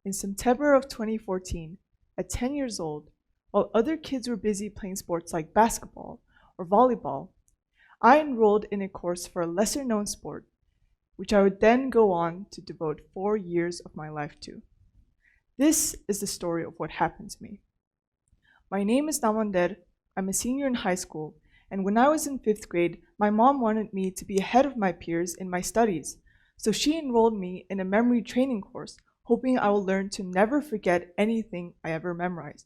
in September of 2014, at 10 years old, while other kids were busy playing sports like basketball or volleyball, I enrolled in a course for a lesser-known sport, which I would then go on to devote 4 years of my life to. This is the story of what happened to me. My name is Namuundari. I'm a senior in high school, and when I was in 5th grade, my mom wanted me to be ahead of my peers in my studies, so she enrolled me in a memory training course, hoping I will learn to never forget anything I ever memorized.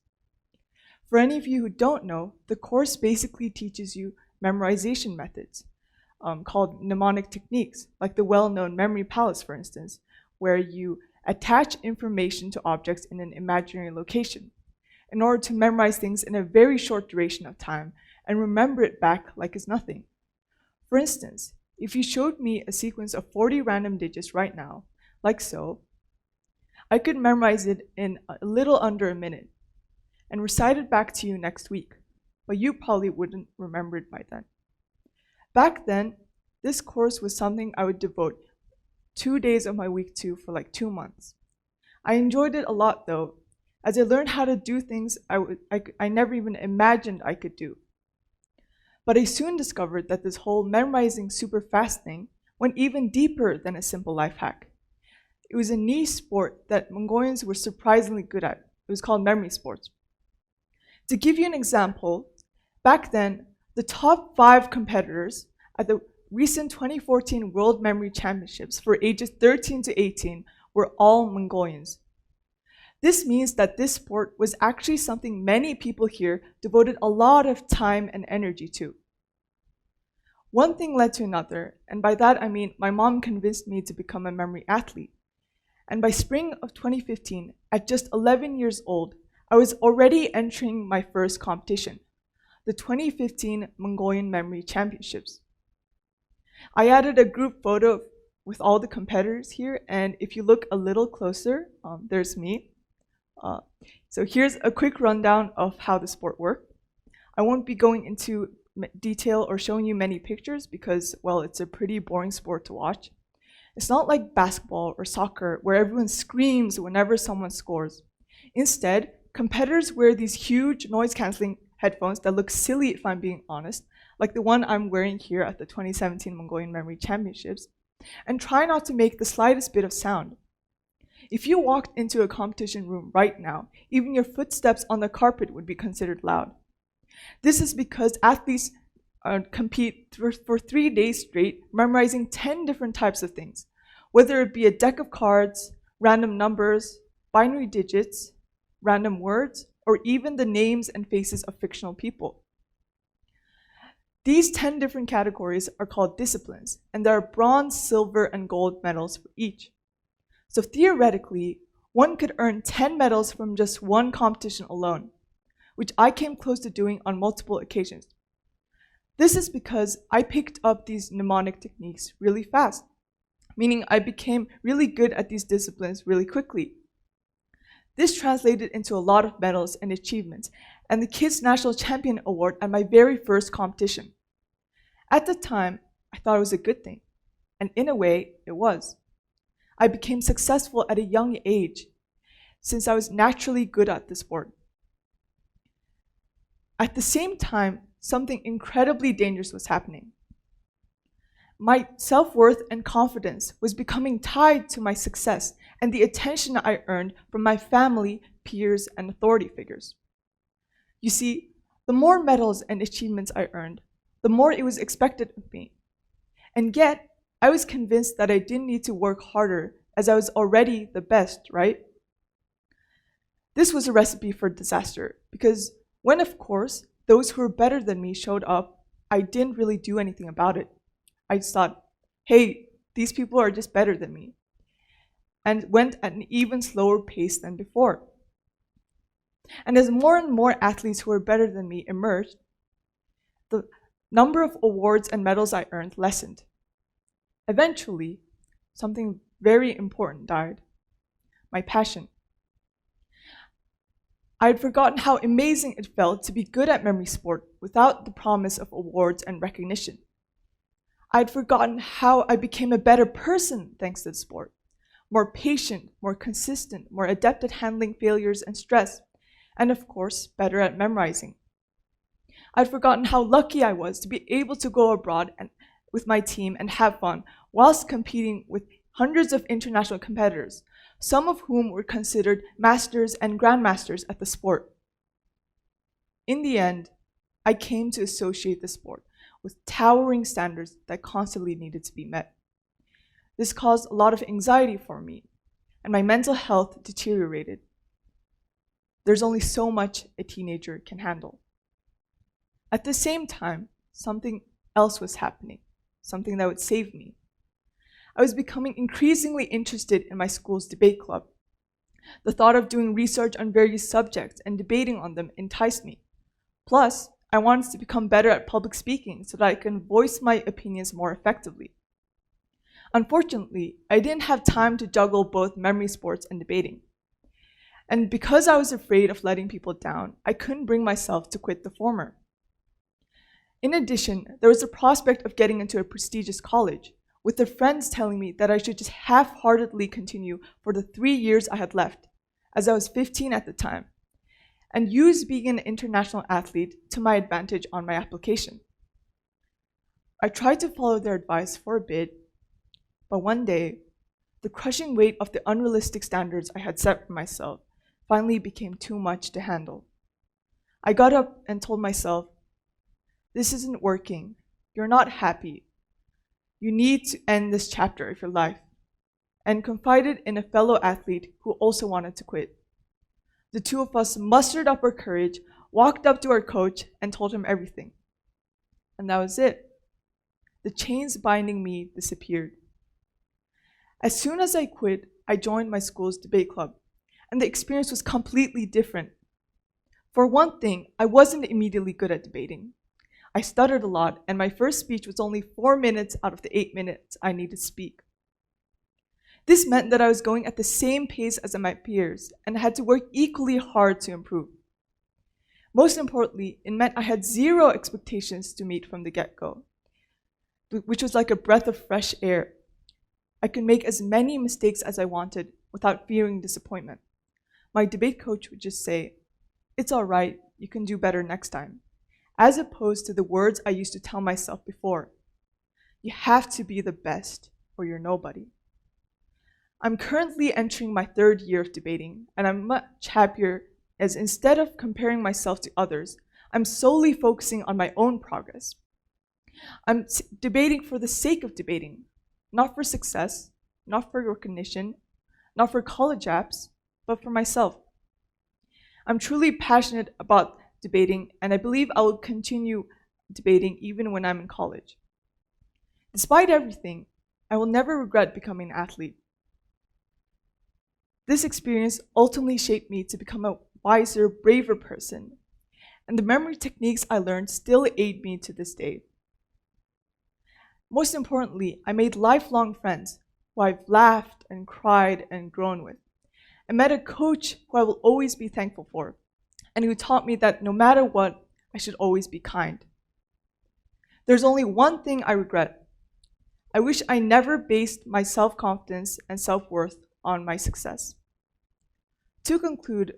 For any of you who don't know, the course basically teaches you memorization methods, called mnemonic techniques, like the well-known memory palace, for instance, where you attach information to objects in an imaginary location in order to memorize things in a very short duration of time and remember it back like it's nothing. For instance, if you showed me a sequence of 40 random digits right now, like so, I could memorize it in a little under a minute and recite it back to you next week, but you probably wouldn't remember it by then. Back then, this course was something I would devote 2 days of my week to for like 2 months. I enjoyed it a lot though, as I learned how to do things I never even imagined I could do. But I soon discovered that this whole memorizing super fast thing went even deeper than a simple life hack. It was a niche sport that Mongolians were surprisingly good at. It was called memory sports. To give you an example, back then, the top 5 competitors at the recent 2014 World Memory Championships for ages 13 to 18 were all Mongolians. This means that this sport was actually something many people here devoted a lot of time and energy to. One thing led to another, and by that I mean my mom convinced me to become a memory athlete. And by spring of 2015, at just 11 years old, I was already entering my first competition, the 2015 Mongolian Memory Championships. I added a group photo with all the competitors here, and if you look a little closer, there's me. So here's a quick rundown of how the sport worked. I won't be going into detail or showing you many pictures because, well, it's a pretty boring sport to watch. It's not like basketball or soccer where everyone screams whenever someone scores. Instead, competitors wear these huge noise-canceling headphones that look silly if I'm being honest, like the one I'm wearing here at the 2017 Mongolian Memory Championships, and try not to make the slightest bit of sound. If you walked into a competition room right now, even your footsteps on the carpet would be considered loud. This is because athletes compete for 3 days straight, memorizing 10 different types of things, whether it be a deck of cards, random numbers, binary digits, random words, or even the names and faces of fictional people. These 10 different categories are called disciplines, and there are bronze, silver, and gold medals for each. So theoretically, one could earn 10 medals from just one competition alone, which I came close to doing on multiple occasions. This is because I picked up these mnemonic techniques really fast, meaning I became really good at these disciplines really quickly. This translated into a lot of medals and achievements, and the Kids National Champion Award at my very first competition. At the time, I thought it was a good thing, and in a way, it was. I became successful at a young age, since I was naturally good at the sport. At the same time, something incredibly dangerous was happening. My self-worth and confidence was becoming tied to my success and the attention I earned from my family, peers, and authority figures. You see, the more medals and achievements I earned, the more it was expected of me. And yet, I was convinced that I didn't need to work harder as I was already the best, right? This was a recipe for disaster because when, of course, those who were better than me showed up, I didn't really do anything about it. I just thought, hey, these people are just better than me, and went at an even slower pace than before. And as more and more athletes who were better than me emerged, the number of awards and medals I earned lessened. Eventually, something very important died: my passion. I had forgotten how amazing it felt to be good at memory sport without the promise of awards and recognition. I had forgotten how I became a better person thanks to the sport. more patient, more consistent, more adept at handling failures and stress, and of course, better at memorizing. I'd forgotten how lucky I was to be able to go abroad with my team and have fun whilst competing with hundreds of international competitors, some of whom were considered masters and grandmasters at the sport. In the end, I came to associate the sport with towering standards that constantly needed to be met. This caused a lot of anxiety for me, and my mental health deteriorated. There's only so much a teenager can handle. At the same time, something else was happening, something that would save me. I was becoming increasingly interested in my school's debate club. The thought of doing research on various subjects and debating on them enticed me. Plus, I wanted to become better at public speaking so that I can voice my opinions more effectively. Unfortunately, I didn't have time to juggle both memory sports and debating. And because I was afraid of letting people down, I couldn't bring myself to quit the former. In addition, there was the prospect of getting into a prestigious college, with the friends telling me that I should just half-heartedly continue for the 3 years I had left, as I was 15 at the time, and use being an international athlete to my advantage on my application. I tried to follow their advice for a bit, but one day, the crushing weight of the unrealistic standards I had set for myself finally became too much to handle. I got up and told myself, "This isn't working. You're not happy. You need to end this chapter of your life," and confided in a fellow athlete who also wanted to quit. The two of us mustered up our courage, walked up to our coach, and told him everything. And that was it. The chains binding me disappeared. As soon as I quit, I joined my school's debate club, and the experience was completely different. For one thing, I wasn't immediately good at debating. I stuttered a lot, and my first speech was only 4 minutes out of the 8 minutes I needed to speak. This meant that I was going at the same pace as my peers, and I had to work equally hard to improve. Most importantly, it meant I had zero expectations to meet from the get-go, which was like a breath of fresh air. I could make as many mistakes as I wanted without fearing disappointment. My debate coach would just say, "It's all right, you can do better next time," as opposed to the words I used to tell myself before. "You have to be the best, or you're nobody." I'm currently entering my 3rd year of debating, and I'm much happier as instead of comparing myself to others, I'm solely focusing on my own progress. I'm debating for the sake of debating, not for success, not for recognition, not for college apps, but for myself. I'm truly passionate about debating, and I believe I will continue debating even when I'm in college. Despite everything, I will never regret becoming an athlete. This experience ultimately shaped me to become a wiser, braver person, and the memory techniques I learned still aid me to this day. Most importantly, I made lifelong friends who I've laughed and cried and grown with. I met a coach who I will always be thankful for, and who taught me that no matter what, I should always be kind. There's only one thing I regret. I wish I never based my self-confidence and self-worth on my success. To conclude,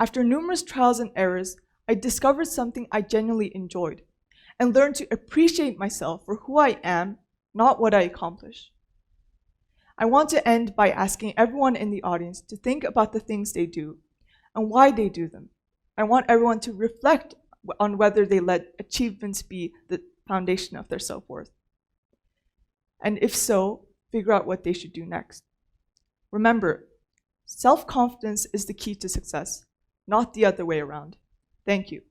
after numerous trials and errors, I discovered something I genuinely enjoyed, and learned to appreciate myself for who I am, not what I accomplish. I want to end by asking everyone in the audience to think about the things they do and why they do them. I want everyone to reflect on whether they let achievements be the foundation of their self-worth. And if so, figure out what they should do next. Remember, self-confidence is the key to success, not the other way around. Thank you.